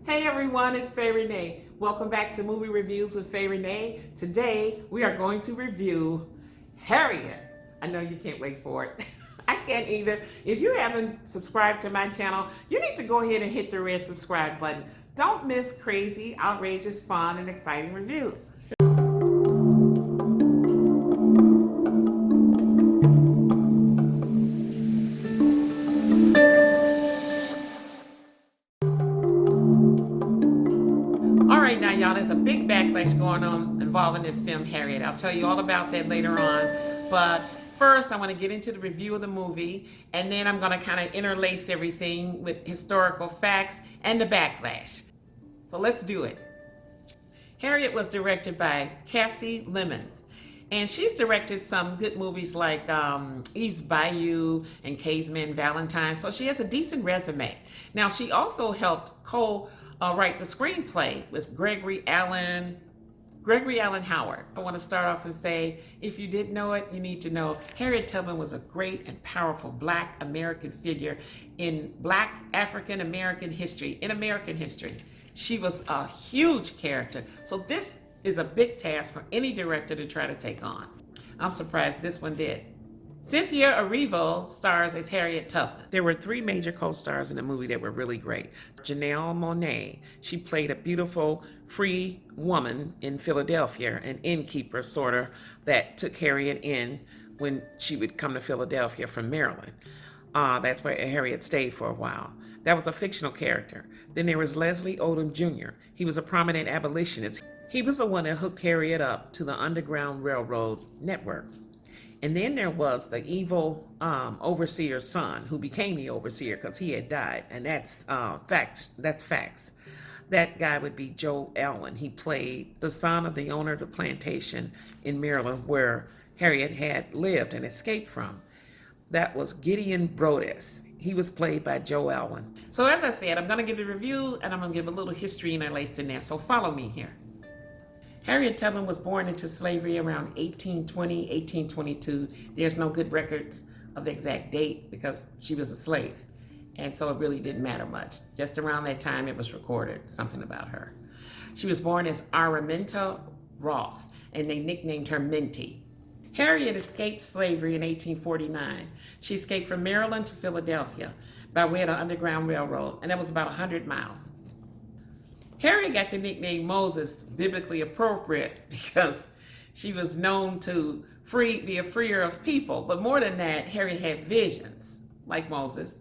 Hey everyone, it's Faye Renee. Welcome back to Movie Reviews with Faye Renee. Today we are going to review Harriet. I know you can't wait for it. I can't either. If you haven't subscribed to my channel, you need to go ahead and hit the red subscribe button. Don't miss crazy, outrageous, fun, and exciting reviews. Alright now y'all, there's a big backlash going on involving this film Harriet. I'll tell you all about that later on. But first I want to get into the review of the movie, and then I'm going to kind of interlace everything with historical facts and the backlash. So let's do it. Harriet was directed by Cassie Lemons. And she's directed some good movies like Eve's Bayou and Caveman Valentine. So she has a decent resume. Now she also helped write the screenplay with Gregory Allen Howard. I want to start off and say, if you didn't know it, you need to know Harriet Tubman was a great and powerful Black American figure in Black African American history, in American history. She was a huge character. So this is a big task for any director to try to take on. I'm surprised this one did. Cynthia Erivo stars as Harriet Tubman. There were three major co-stars in the movie that were really great. Janelle Monáe, she played a beautiful, free woman in Philadelphia, an innkeeper sort of, that took Harriet in when she would come to Philadelphia from Maryland. That's where Harriet stayed for a while. That was a fictional character. Then there was Leslie Odom Jr. He was a prominent abolitionist. He was the one that hooked Harriet up to the Underground Railroad network. And then there was the evil overseer's son, who became the overseer because he had died. And that's facts. That's facts. That guy would be Joe Allen. He played the son of the owner of the plantation in Maryland where Harriet had lived and escaped from. That was Gideon Brodess. He was played by Joe Allen. So as I said, I'm going to give the review and I'm going to give a little history interlaced in there. So follow me here. Harriet Tubman was born into slavery around 1820, 1822. There's no good records of the exact date because she was a slave. And so it really didn't matter much. Just around that time it was recorded, something about her. She was born as Araminta Ross, and they nicknamed her Minty. Harriet escaped slavery in 1849. She escaped from Maryland to Philadelphia by way of the Underground Railroad, and that was about 100 miles. Harriet got the nickname Moses, biblically appropriate, because she was known to be a freer of people. But more than that, Harriet had visions, like Moses.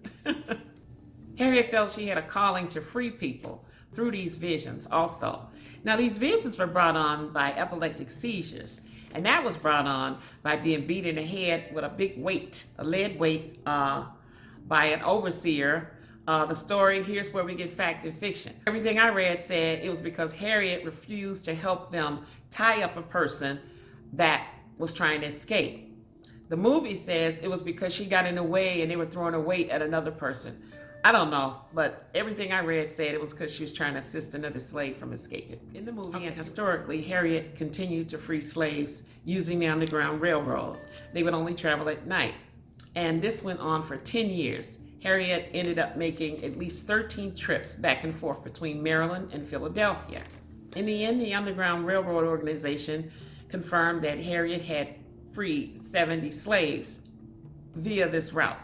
Harriet felt she had a calling to free people through these visions also. Now, these visions were brought on by epileptic seizures, and that was brought on by being beat in the head with a big weight, a lead weight, by an overseer. The story, here's where we get fact and fiction. Everything I read said it was because Harriet refused to help them tie up a person that was trying to escape. The movie says it was because she got in the way and they were throwing a weight at another person. I don't know, but everything I read said it was because she was trying to assist another slave from escaping. In the movie and historically, Harriet continued to free slaves using the Underground Railroad. They would only travel at night. And this went on for 10 years. Harriet ended up making at least 13 trips back and forth between Maryland and Philadelphia. In the end, the Underground Railroad organization confirmed that Harriet had freed 70 slaves via this route.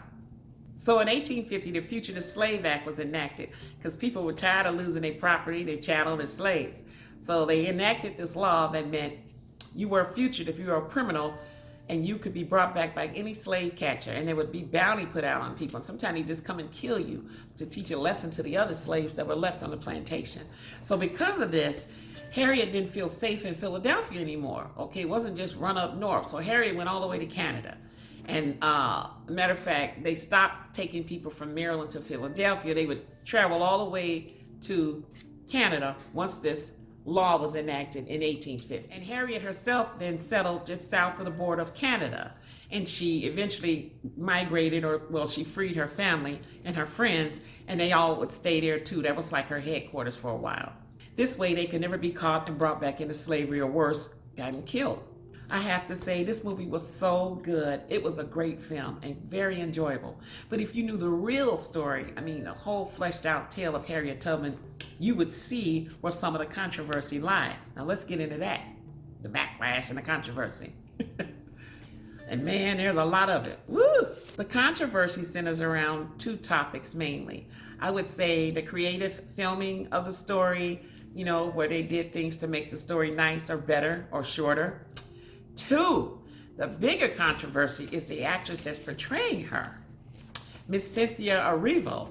So in 1850, the Fugitive Slave Act was enacted because people were tired of losing their property, their chattel, their slaves. So they enacted this law that meant you were a fugitive, you were a criminal, and you could be brought back by any slave catcher, and there would be bounty put out on people. And sometimes he'd just come and kill you to teach a lesson to the other slaves that were left on the plantation. So because of this, Harriet didn't feel safe in Philadelphia anymore. Okay, it wasn't just run up north. So Harriet went all the way to Canada. And matter of fact, they stopped taking people from Maryland to Philadelphia. They would travel all the way to Canada once this law was enacted in 1850. And Harriet herself then settled just south of the border of Canada. And she eventually migrated, she freed her family and her friends, and they all would stay there too. That was like her headquarters for a while. This way they could never be caught and brought back into slavery, or worse, gotten killed. I have to say, this movie was so good. It was a great film and very enjoyable. But if you knew the real story, I mean, the whole fleshed out tale of Harriet Tubman, you would see where some of the controversy lies. Now let's get into that. The backlash and the controversy. And man, there's a lot of it. Woo! The controversy centers around two topics mainly. I would say the creative filming of the story, where they did things to make the story nice or better or shorter. Two, the bigger controversy is the actress that's portraying her, Miss Cynthia Erivo.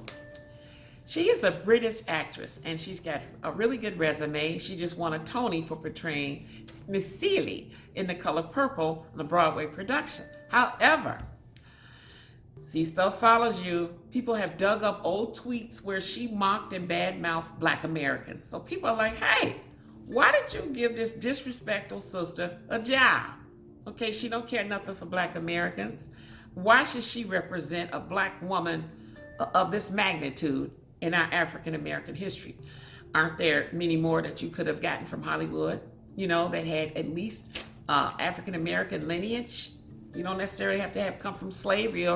She is a British actress and she's got a really good resume. She just won a Tony for portraying Miss Celie in The Color Purple on the Broadway production. However, see stuff follows you. People have dug up old tweets where she mocked and badmouthed Black Americans. So people are like, hey, why did you give this disrespectful sister a job? Okay, she don't care nothing for Black Americans. Why should she represent a Black woman of this magnitude in our African American history? Aren't there many more that you could have gotten from Hollywood, that had at least African American lineage? You don't necessarily have to have come from slavery,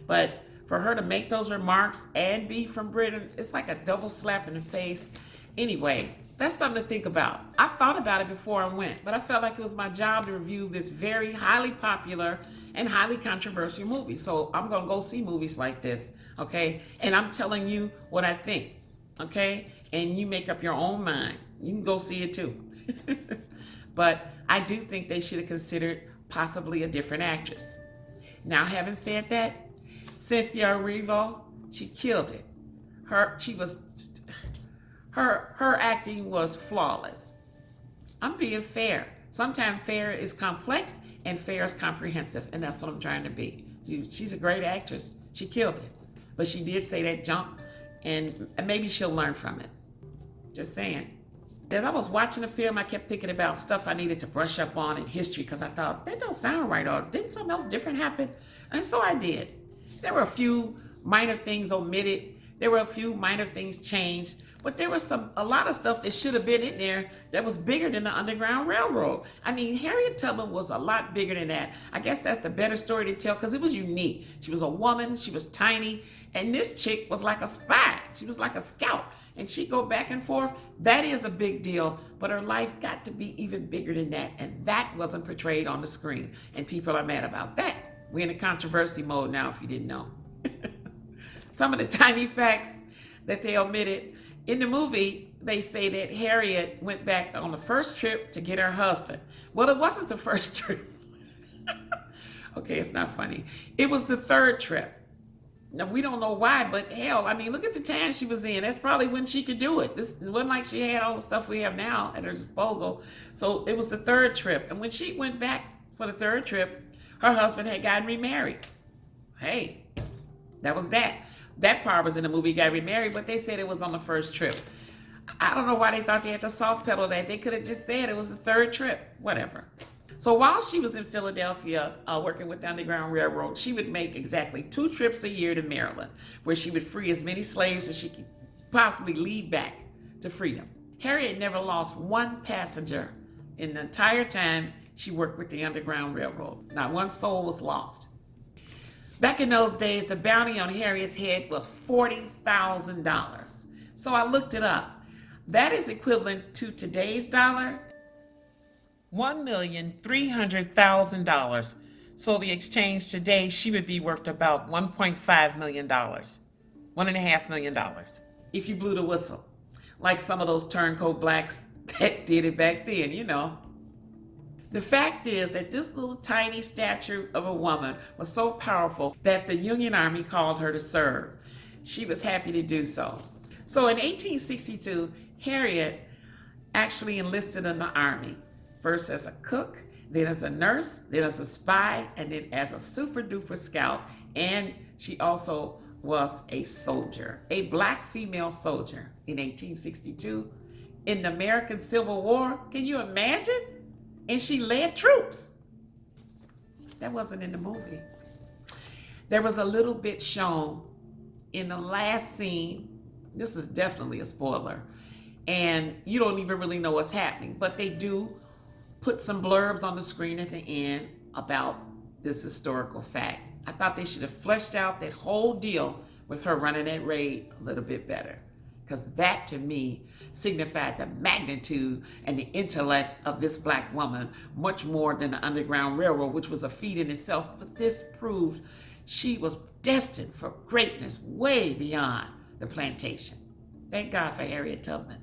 but for her to make those remarks and be from Britain, it's like a double slap in the face. Anyway, that's something to think about. I thought about it before I went, but I felt like it was my job to review this very highly popular and highly controversial movie. So I'm gonna go see movies like this, okay? And I'm telling you what I think, okay? And you make up your own mind. You can go see it too. But I do think they should have considered possibly a different actress. Now, having said that, Cynthia Erivo, she killed it. Her acting was flawless. I'm being fair. Sometimes fair is complex and fair is comprehensive, and that's what I'm trying to be. She's a great actress. She killed it. But she did say that jump, and maybe she'll learn from it. Just saying. As I was watching the film, I kept thinking about stuff I needed to brush up on in history because I thought, that don't sound right, or didn't something else different happen? And so I did. There were a few minor things omitted. There were a few minor things changed. But there was a lot of stuff that should have been in there that was bigger than the Underground Railroad. I mean, Harriet Tubman was a lot bigger than that. I guess that's the better story to tell because it was unique. She was a woman, she was tiny, and this chick was like a spy. She was like a scout, and she'd go back and forth. That is a big deal, but her life got to be even bigger than that, and that wasn't portrayed on the screen, and people are mad about that. We're in a controversy mode now, if you didn't know. Some of the tiny facts that they omitted. In the movie, they say that Harriet went back on the first trip to get her husband. Well, it wasn't the first trip. Okay, it's not funny. It was the third trip. Now, we don't know why, but hell, I mean, look at the time she was in. That's probably when she could do it. This wasn't like she had all the stuff we have now at her disposal. So it was the third trip. And when she went back for the third trip, her husband had gotten remarried. Hey, that was that. That part was in the movie, got remarried, but they said it was on the first trip. I don't know why they thought they had to soft pedal that. They could have just said it was the third trip, whatever. So while she was in Philadelphia working with the Underground Railroad, she would make exactly 2 trips a year to Maryland, where she would free as many slaves as she could possibly lead back to freedom. Harriet never lost one passenger in the entire time she worked with the Underground Railroad. Not one soul was lost. Back in those days, the bounty on Harriet's head was $40,000. So I looked it up. That is equivalent to today's dollar, $1,300,000. So the exchange today, she would be worth about $1.5 million, $1.5 million, if you blew the whistle. Like some of those turncoat blacks that did it back then, The fact is that this little tiny statue of a woman was so powerful that the Union Army called her to serve. She was happy to do so. So in 1862, Harriet actually enlisted in the Army, first as a cook, then as a nurse, then as a spy, and then as a super duper scout. And she also was a soldier, a Black female soldier in 1862 in the American Civil War. Can you imagine? And she led troops. That wasn't in the movie. There was a little bit shown in the last scene. This is definitely a spoiler. And you don't even really know what's happening. But they do put some blurbs on the screen at the end about this historical fact. I thought they should have fleshed out that whole deal with her running that raid a little bit better, because that to me signified the magnitude and the intellect of this black woman much more than the Underground Railroad, which was a feat in itself. But this proved she was destined for greatness way beyond the plantation. Thank God for Harriet Tubman.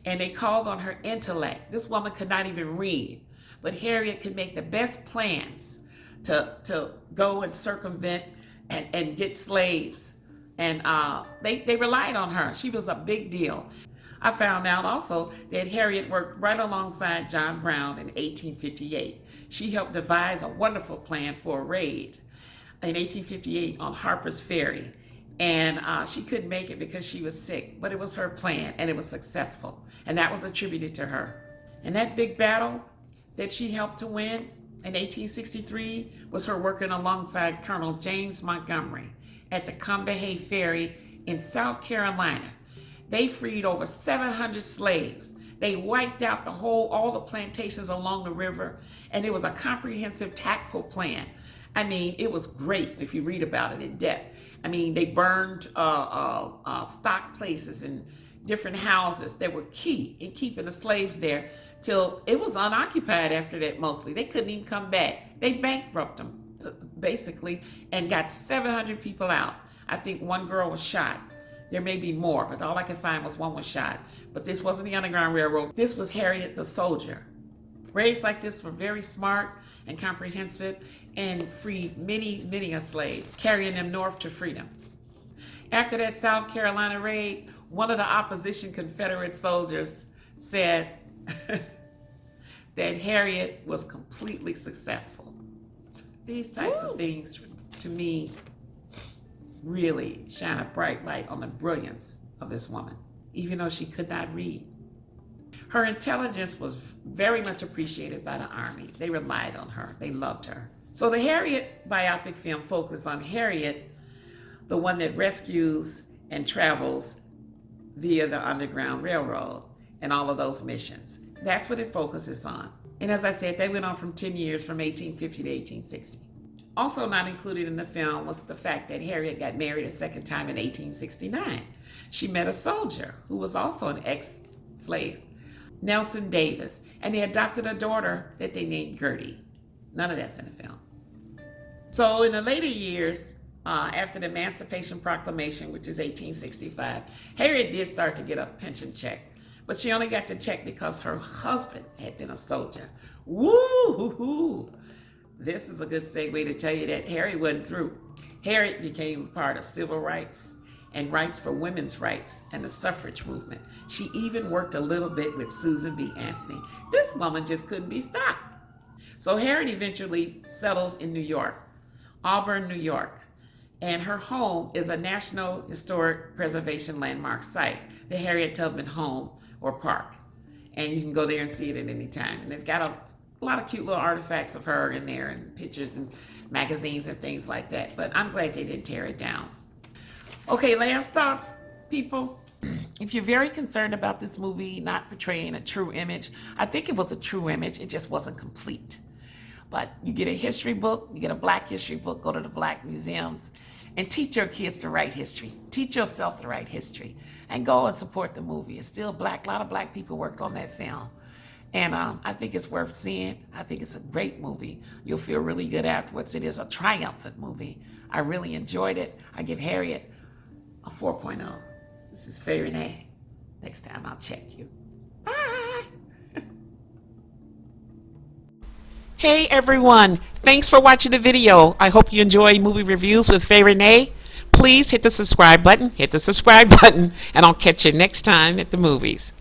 And they called on her intellect. This woman could not even read, but Harriet could make the best plans to go and circumvent and get slaves. And they relied on her. She was a big deal. I found out also that Harriet worked right alongside John Brown in 1858. She helped devise a wonderful plan for a raid in 1858 on Harper's Ferry. And she couldn't make it because she was sick, but it was her plan and it was successful. And that was attributed to her. And that big battle that she helped to win in 1863 was her working alongside Colonel James Montgomery at the Combahee Ferry in South Carolina. They freed over 700 slaves. They wiped out all the plantations along the river, and it was a comprehensive, tactful plan. I mean, it was great if you read about it in depth. I mean, they burned stock places and different houses that were key in keeping the slaves there till it was unoccupied after that mostly. They couldn't even come back. They bankrupted them, basically, and got 700 people out. I think one girl was shot. There may be more, but all I could find was one was shot. But this wasn't the Underground Railroad. This was Harriet the soldier. Raids like this were very smart and comprehensive and freed many, many a slave, carrying them north to freedom. After that South Carolina raid, one of the opposition Confederate soldiers said that Harriet was completely successful. These type of things, to me, really shine a bright light on the brilliance of this woman, even though she could not read. Her intelligence was very much appreciated by the Army. They relied on her. They loved her. So the Harriet biopic film focused on Harriet, the one that rescues and travels via the Underground Railroad and all of those missions. That's what it focuses on. And as I said, they went on from 10 years, from 1850 to 1860. Also not included in the film was the fact that Harriet got married a second time in 1869. She met a soldier who was also an ex-slave, Nelson Davis, and they adopted a daughter that they named Gertie. None of that's in the film. So in the later years, after the Emancipation Proclamation, which is 1865, Harriet did start to get a pension check, but she only got the check because her husband had been a soldier. Woo-hoo-hoo! This is a good segue to tell you that Harriet wasn't through. Harriet became part of civil rights and rights for women's rights and the suffrage movement. She even worked a little bit with Susan B. Anthony. This woman just couldn't be stopped. So Harriet eventually settled in New York, Auburn, New York, and her home is a National Historic Preservation Landmark site, the Harriet Tubman Home or Park. And you can go there and see it at any time. And they've got a lot of cute little artifacts of her in there and pictures and magazines and things like that. But I'm glad they didn't tear it down. Okay, last thoughts, people. If you're very concerned about this movie not portraying a true image, I think it was a true image. It just wasn't complete. But you get a history book, you get a Black history book, go to the Black museums, and teach your kids to write history. Teach yourself to write history. And go and support the movie. It's still Black. A lot of Black people worked on that film. And I think it's worth seeing. I think it's a great movie. You'll feel really good afterwards. It is a triumphant movie. I really enjoyed it. I give Harriet a 4.0. This is Faye Renee. Next time I'll check you. Bye. Hey everyone. Thanks for watching the video. I hope you enjoy Movie Reviews with Faye Renee. Please hit the subscribe button, and I'll catch you next time at the movies.